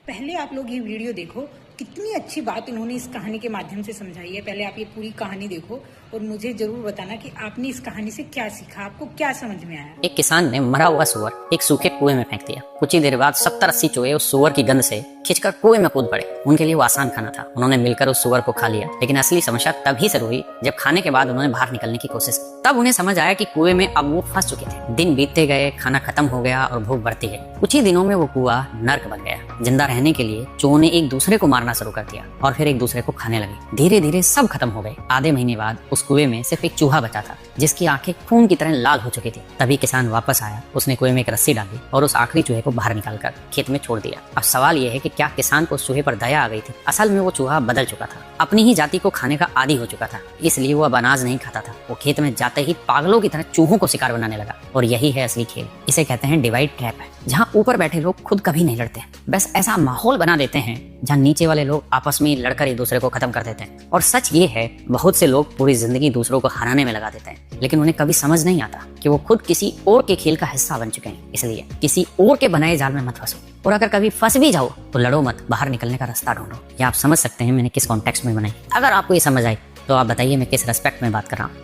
पहले आप लोग ये वीडियो देखो, कितनी अच्छी बात उन्होंने इस कहानी के माध्यम से समझाई है। पहले आप ये पूरी कहानी देखो और मुझे जरूर बताना कि आपने इस कहानी से क्या सीखा, आपको क्या समझ में आया। एक किसान ने मरा हुआ सुअर एक सूखे कुएं में फेंक दिया। कुछ ही देर बाद 70-80 चूहे उस सुअर की गंध से खिंचकर कुएं में कूद पड़े। उनके लिए वो आसान खाना था, उन्होंने मिलकर उस सुअर को खा लिया। लेकिन असली समस्या तभी शुरू हुई जब खाने के बाद उन्होंने बाहर निकलने की कोशिश की। तब उन्हें समझ आया कि कुएं में अब वो फंस चुके थे। दिन बीतते गए, खाना खत्म हो गया और भूख बढ़ती गई। कुछ ही दिनों में वो कुआं नर्क बन गया। जिंदा रहने के लिए चूहों ने एक दूसरे को मारना शुरू कर दिया और फिर एक दूसरे को खाने लगे। धीरे धीरे सब खत्म हो गए। आधे महीने बाद उस कुएं में सिर्फ एक चूहा बचा था जिसकी आंखें खून की तरह लाल हो चुकी थी। तभी किसान वापस आया, उसने कुएं में एक रस्सी डाली और उस आखिरी चूहे को बाहर निकालकर खेत में छोड़ दिया। अब सवाल यह है कि क्या किसान को उस चूहे पर दया आ गई थी? असल में वो चूहा बदल चुका था, अपनी ही जाति को खाने का आदी हो चुका था। इसलिए वो अब अनाज नहीं खाता था। वो खेत में जाते ही पागलों की तरह चूहों को शिकार बनाने लगा। और यही है असली खेल। इसे कहते हैं डिवाइड ट्रैप, जहाँ ऊपर बैठे लोग खुद कभी नहीं लड़ते, बस ऐसा माहौल बना देते हैं जहाँ नीचे वाले लोग आपस में लड़कर एक दूसरे को खत्म कर देते हैं। और सच ये है, बहुत से लोग पूरी जिंदगी दूसरों को हराने में लगा देते हैं, लेकिन उन्हें कभी समझ नहीं आता कि वो खुद किसी और के खेल का हिस्सा बन चुके हैं। इसलिए किसी और के बनाए जाल में मत फंसो, और अगर कभी फंस भी जाओ तो लड़ो मत, बाहर निकलने का रास्ता ढूंढो। ये आप समझ सकते हैं मैंने किस कॉन्टेक्स्ट में बनाई। अगर आपको ये समझ आई तो आप बताइए मैं किस रेस्पेक्ट में बात कर रहा हूँ।